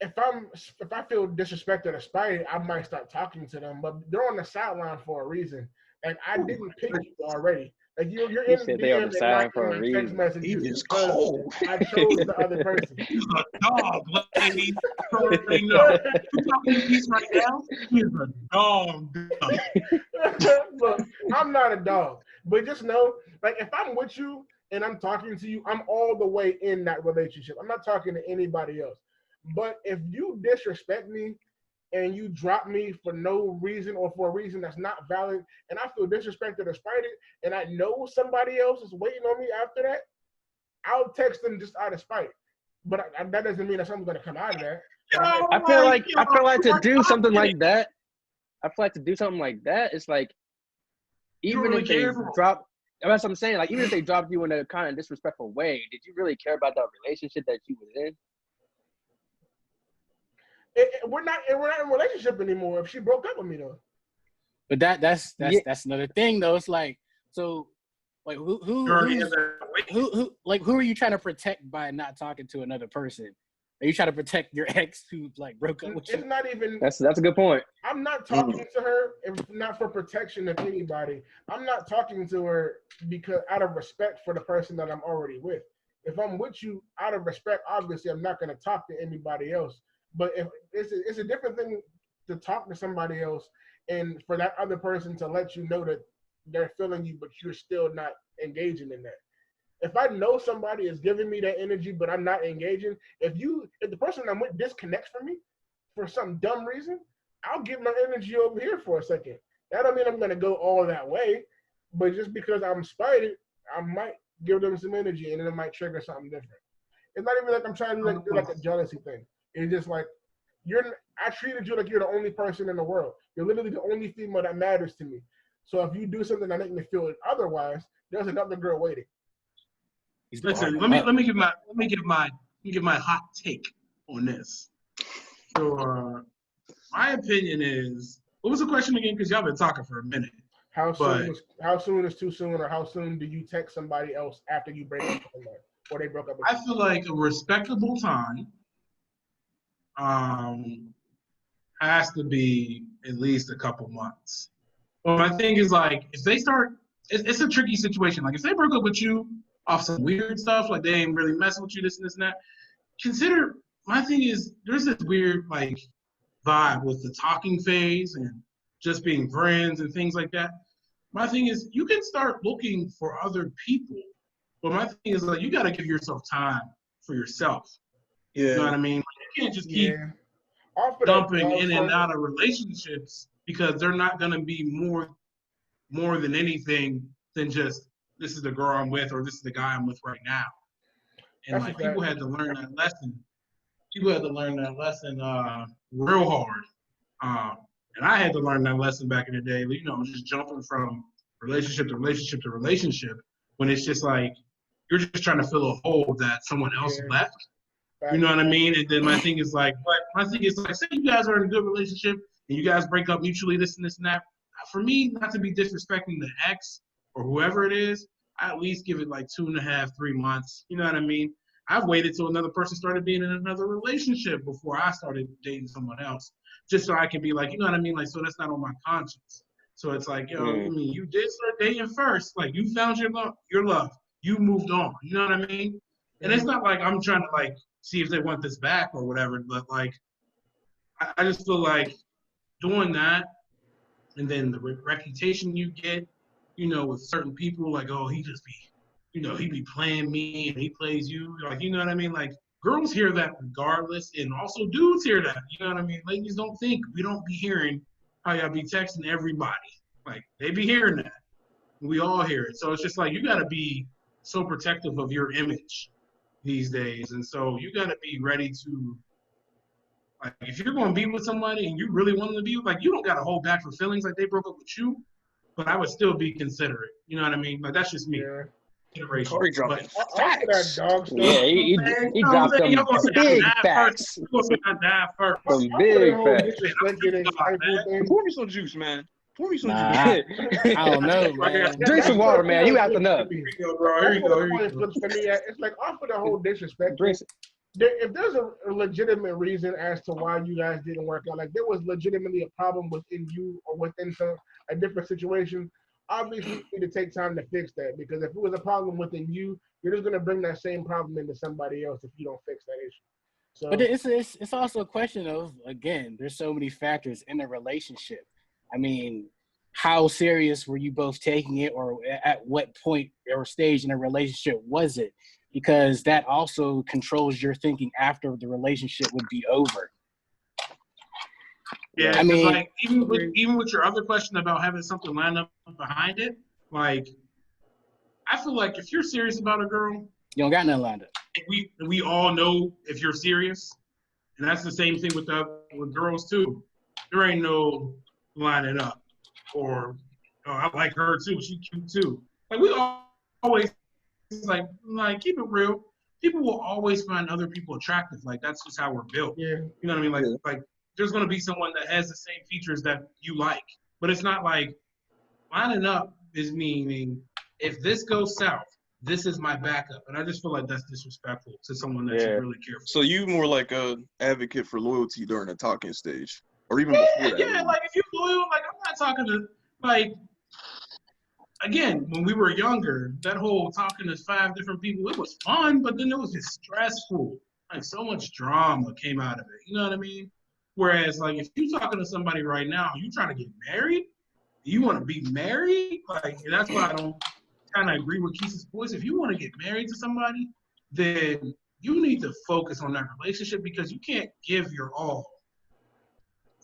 if I feel disrespected or spited, I might start talking to them. But they're on the sideline for a reason. Like, I didn't pick you already. Like, you're You in said they on the DM side and for a not in my text reason. messages He is because cold. I chose the other person. He's a dog, lady. You already know. You talking to Peace right now? He's a dog. Look, I'm not a dog. But just know, like, if I'm with you and I'm talking to you, I'm all the way in that relationship. I'm not talking to anybody else. But if you disrespect me and you drop me for no reason or for a reason that's not valid, and I feel disrespected or spited, and I know somebody else is waiting on me after that, I'll text them just out of spite. But that doesn't mean that something's going to come out of that. I feel like to do something like that. I feel like to do something like that, it's like even really if they care for 'em. drop. That's what I'm saying. Like even if they dropped you in a kind of disrespectful way, did you really care about that relationship that you was in? We're not in a relationship anymore. If she broke up with me though. But that's another thing though. It's like, so like who are you trying to protect by not talking to another person? Are you trying to protect your ex who like broke up with you? It's not even. That's a good point. I'm not talking to her if not for protection of anybody. I'm not talking to her because out of respect for the person that I'm already with. If I'm with you out of respect, obviously I'm not going to talk to anybody else. But if it's a different thing to talk to somebody else and for that other person to let you know that they're feeling you, but you're still not engaging in that. If I know somebody is giving me that energy, but I'm not engaging, if the person I'm with disconnects from me for some dumb reason, I'll give my energy over here for a second. That don't mean I'm gonna go all that way, but just because I'm spited, I might give them some energy and then it might trigger something different. It's not even like I'm trying to do like a jealousy thing. It's just like I treated you like you're the only person in the world. You're literally the only female that matters to me. So if you do something that makes me feel otherwise, there's another girl waiting. Listen, let me give my hot take on this. So my opinion is, what was the question again? Because y'all been talking for a minute. How soon is too soon, or how soon do you text somebody else after you break up with somebody, or they broke up with you? I feel like a respectable time has to be at least a couple months. But my thing is like, if they start, it's a tricky situation. Like if they broke up with you off some weird stuff, like they ain't really messing with you, this and this and that. Consider, my thing is, there's this weird like vibe with the talking phase and just being friends and things like that. My thing is, you can start looking for other people, but my thing is like, you got to give yourself time for yourself. Yeah. You know what I mean? Like, you can't just keep dumping in and out of relationships because they're not going to be more than anything than just, this is the girl I'm with or this is the guy I'm with right now. And like people had to learn that lesson. People had to learn that lesson real hard. And I had to learn that lesson back in the day, you know, just jumping from relationship to relationship to relationship when it's just like you're just trying to fill a hole that someone else left. You know what I mean? And then my thing is like, say you guys are in a good relationship and you guys break up mutually, this and that. For me, not to be disrespecting the ex or whoever it is, I at least give it like 2.5, 3 months. You know what I mean? I've waited till another person started being in another relationship before I started dating someone else, just so I can be like, you know what I mean? Like, so that's not on my conscience. So it's like, I mean, you did start dating first. Like, you found your love. You moved on. You know what I mean? And it's not like I'm trying to like see if they want this back or whatever, but like, I just feel like doing that, and then the reputation you get, with certain people, like, oh, he just be, he be playing me and he plays you, like, you know what I mean? Like, girls hear that regardless, and also dudes hear that, you know what I mean? Ladies don't think, we don't be hearing how y'all be texting everybody. Like, they be hearing that. We all hear it. So it's just like, you got to be so protective of your image these days. And so you got to be ready to, like, if you're going to be with somebody and you really want them to be, like, you don't got to hold back for feelings like they broke up with you, but I would still be considerate. You know what I mean? Like, that's just me. Yeah. Corey dropping facts. That dog stuff. Yeah, he dropped some big facts. Some big facts. Pour me some juice, man. Pour me some juice. I don't know, man. Drink some water, man. You have enough. Here you go, bro. Here you go. It's like off of the whole disrespect. If there's a legitimate reason as to why you guys didn't work out, like there was legitimately a problem within you or within a different situation, obviously you need to take time to fix that, because if it was a problem within you, you're just going to bring that same problem into somebody else if you don't fix that issue. So, but it's also a question of, again, there's so many factors in a relationship. I mean, how serious were you both taking it, or at what point or stage in a relationship was it? Because that also controls your thinking after the relationship would be over. Yeah, I mean, like even with your other question about having something lined up behind it, like I feel like if you're serious about a girl, you don't got nothing lined up. We all know if you're serious, and that's the same thing with girls too. There ain't no lining up, or I like her too. She cute too. Like we always like keep it real. People will always find other people attractive. Like that's just how we're built. Yeah. You know what I mean? Like there's gonna be someone that has the same features that you like, but it's not like lining up is meaning if this goes south, this is my backup, and I just feel like that's disrespectful to someone that you really care for. So you more like a advocate for loyalty during the talking stage, or even before that? Yeah, like if you're loyal, like I'm not talking to like. Again, when we were younger, that whole talking to 5 different people, it was fun, but then it was just stressful. Like so much drama came out of it. You know what I mean? Whereas, like, if you're talking to somebody right now, you trying to get married, you want to be married, like, and that's why I don't kind of agree with Keith's voice. If you want to get married to somebody, then you need to focus on that relationship, because you can't give your all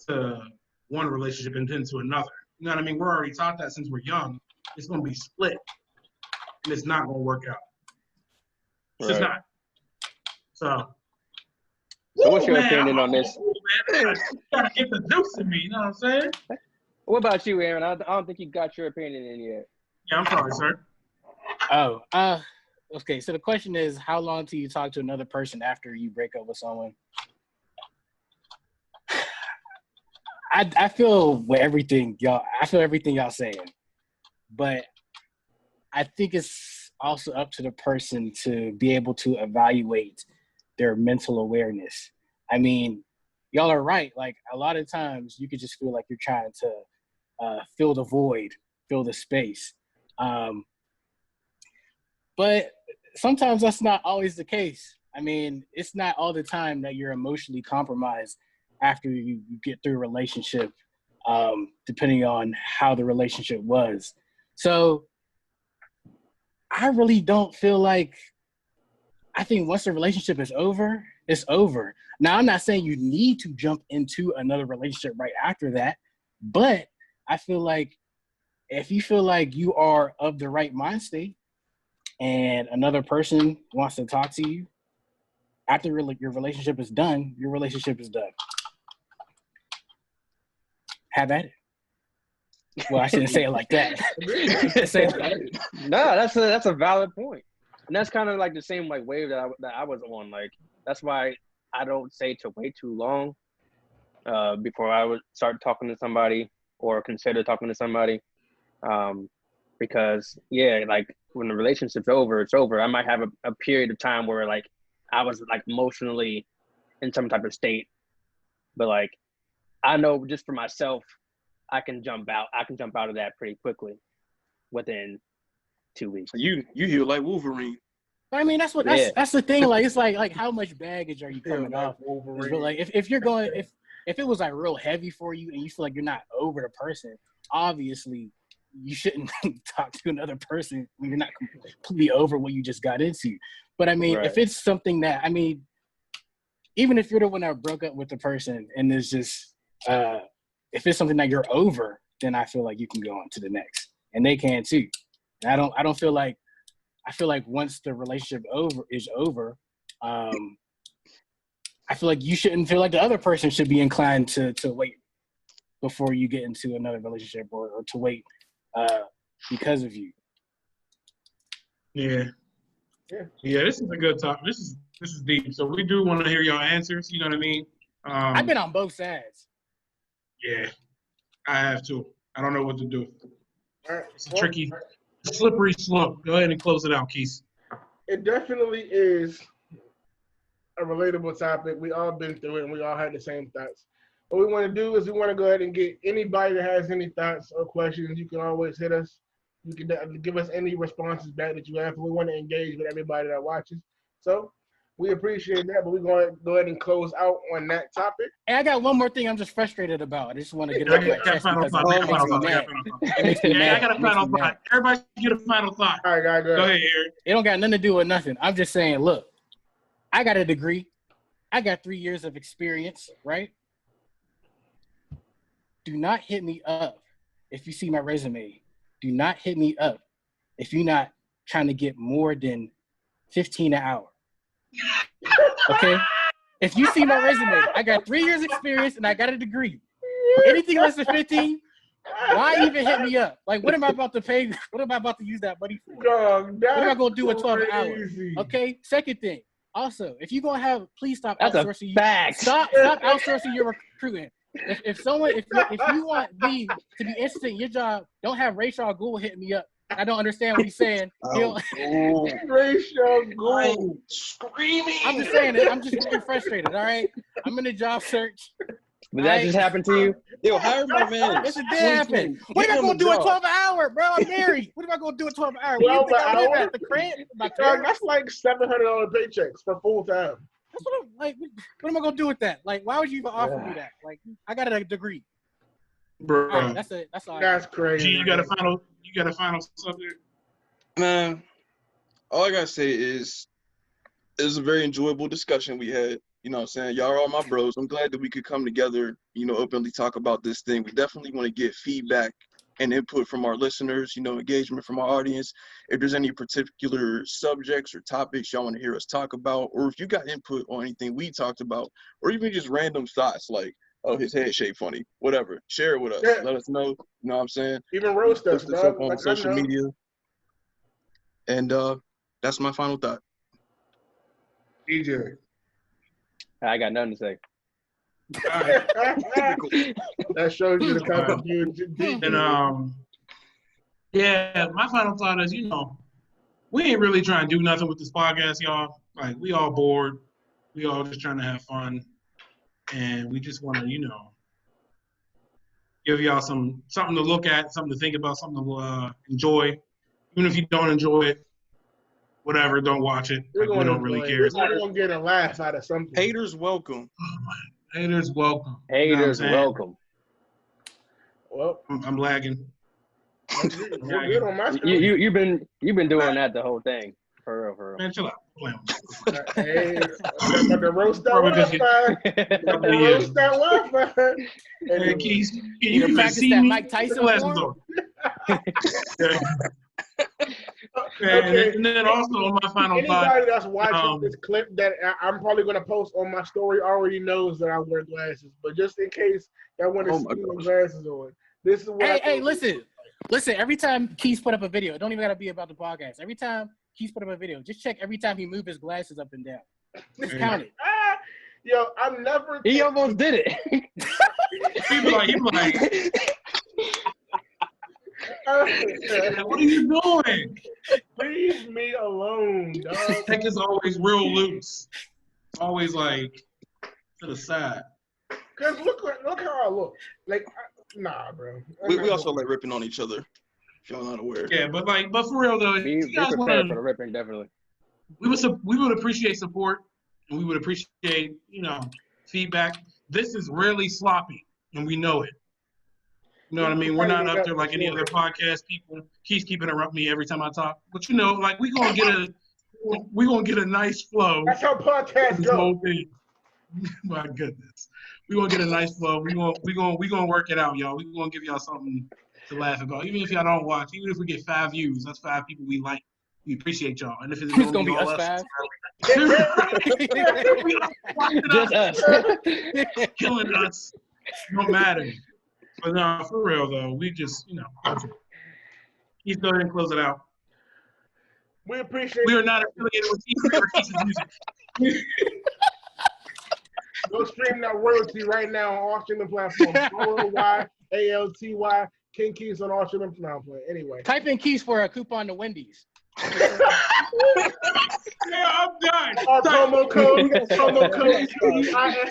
to one relationship and then to another. You know what I mean? We're already taught that since we're young. It's going to be split, and it's not going to work out. It's just not. So what's your opinion on this? You got to get the juice in me, you know what I'm saying? What about you, Aaron? I don't think you got your opinion in yet. Yeah, I'm sorry, sir. Oh, okay. So the question is, how long till you talk to another person after you break up with someone? I feel everything y'all saying. But I think it's also up to the person to be able to evaluate their mental awareness. I mean, y'all are right. Like, a lot of times you could just feel like you're trying to fill the void, fill the space. But sometimes that's not always the case. I mean, it's not all the time that you're emotionally compromised after you get through a relationship, depending on how the relationship was. So I really don't feel like – I think once the relationship is over, it's over. Now, I'm not saying you need to jump into another relationship right after that, but I feel like if you feel like you are of the right mind state and another person wants to talk to you, after your relationship is done, your relationship is done. Have at it. Well, I shouldn't say it like that. No, that's a valid point, and that's kind of like the same like wave that I was on. Like that's why I don't say to wait too long before I would start talking to somebody or consider talking to somebody, because like when the relationship's over, it's over. I might have a period of time where like I was like emotionally in some type of state, but like I know just for myself, I can jump out of that pretty quickly within 2 weeks. You heal like Wolverine. I mean, that's the thing. Like, it's like how much baggage are you coming off? Wolverine. Like, if you're going, if it was like real heavy for you and you feel like you're not over the person, obviously you shouldn't talk to another person when you're not completely over what you just got into. But I mean, if it's something that, I mean, even if you're the one that broke up with the person and it's just, if it's something that you're over, then I feel like you can go on to the next, and they can too. And I don't feel like, I feel like once the relationship is over, I feel like you shouldn't feel like the other person should be inclined to wait before you get into another relationship or to wait because of you. Yeah. This is a good talk. This is deep. So we do want to hear your answers. You know what I mean? I've been on both sides. Yeah, I have too. I don't know what to do. Right. It's a tricky, slippery slope. Go ahead and close it out, Keith. It definitely is a relatable topic. We all been through it, and we all had the same thoughts. What we want to do is we want to go ahead and get anybody that has any thoughts or questions. You can always hit us. You can give us any responses back that you have. We want to engage with everybody that watches. So we appreciate that, but we're going to go ahead and close out on that topic. And I got one more thing I'm just frustrated about. I just want to get it off my chest because it makes me mad. I got a final thought. Everybody get a final thought. All right, go ahead, Eric. It don't got nothing to do with nothing. I'm just saying, look, I got a degree. I got 3 years of experience, right? Do not hit me up if you see my resume. Do not hit me up if you're not trying to get more than 15 an hour. Okay? If you see my resume, I got 3 years experience and I got a degree. Anything less than 15, why even hit me up? Like, what am I about to pay? What am I about to use that money for? Dog, what am I going to do with 12 hours? Okay? Second thing. Also, if you're going to have, please stop outsourcing. Stop outsourcing your recruiting. If you want me to be interested in your job, don't have Rachel Gould hit me up. I don't understand what he's saying. Rachel Gould screaming. I'm just saying it. I'm just getting frustrated. All right, I'm in a job search. Did that just happen to you? Yo, hire my man. Yes, it did happen. What am I going to do at 12 an hour, bro? I'm married. What am I going to do at 12 an hour? 12 an hour? At the crib? That's like $700 paychecks for full time. That's what I'm like. What am I gonna do with that? Like, why would you even offer me that? Like, I got a degree, bro. Right, that's it. That's all. That's crazy. You got a final subject? Man, all I gotta say is it was a very enjoyable discussion we had. You know what I'm saying? Y'all are all my bros. I'm glad that we could come together, openly talk about this thing. We definitely want to get feedback and input from our listeners, engagement from our audience. If there's any particular subjects or topics y'all want to hear us talk about, or if you got input on anything we talked about, or even just random thoughts like, oh, his head shape funny, whatever, share it with us. Yeah. Let us know. You know what I'm saying? Even roast us, Post up on social media. And that's my final thought. DJ. I got nothing to say. That shows you the type of dude. And yeah, my final thought is, we ain't really trying to do nothing with this podcast, y'all. Like, we all bored. We all just trying to have fun, and we just want to, give y'all something to look at, something to think about, something to enjoy. Even if you don't enjoy it, whatever, don't watch it. Like, we don't really care. We're gonna get a laugh out of something. Haters welcome. Oh, man. Haters welcome. Haters welcome. Well, I'm lagging. You're good on my screen. You've been doing that the whole thing. For real. Man, chill out. Hey, I'm about to roast that Wi-Fi. Roast that Wi-Fi. Hey, Keith, You can practice see that me? Mike Tyson Glasses form? on. Okay. And then also on my final thought. Anybody that's watching this clip that I'm probably going to post on my story already knows that I wear glasses. But just in case y'all want to see my glasses on, this is what listen. Every time Keith put up a video, it don't even got to be about the podcast. Every time Keith put up a video, just check every time he moved his glasses up and down. Just count it. Yo, I'm never. He almost did it. He be like, what are you doing? Leave me alone, dog. Tech is always real loose. Always like to the side. Cause look how I look. Like, nah, bro. We also like ripping on each other. If y'all not aware. Yeah, but for real though, Be prepared for the ripping, definitely. We would appreciate support, and we would appreciate feedback. this is really sloppy, and we know it. You know what I mean? We're not up there like any other podcast people. Keith keep interrupting me every time I talk. But you know, like we're gonna get a nice flow. That's how podcasts go. My goodness. We're gonna get a nice flow. We're gonna work it out, y'all. We're gonna give y'all something to laugh about. Even if y'all don't watch, even if we get 5 views, that's 5 people we like. We appreciate y'all. And if it's gonna be us 5. Just us. Killing us. Don't matter. But no, for real though, we just, He's go ahead and close it out. We appreciate. We are not affiliated with Keith's music. Go stream that royalty right now on all streaming platforms. ROYALTY. King Keys on all streaming platforms. Anyway. Type in Keys for a coupon to Wendy's. Yeah, I'm done. Our promo code QUISE.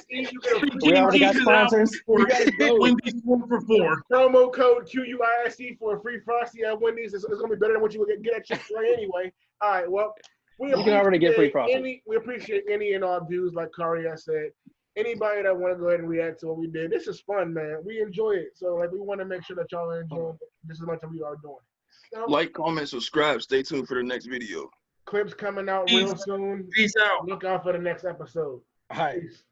You get a we already got sponsors. Wendy's 4 for 4. Promo code QUISE for a free frosty at Wendy's. It's going to be better than what you would get at Chick-fil-A anyway. All right, well. You can already get free frosty. We appreciate any and all views, like Kari said. Anybody that want to go ahead and react to what we did, this is fun, man. We enjoy it. So, we want to make sure that y'all are enjoying it just as much as we are doing. Like, comment, subscribe. Stay tuned for the next video. Clips coming out real soon. Peace out. Look out for the next episode. All right. Peace.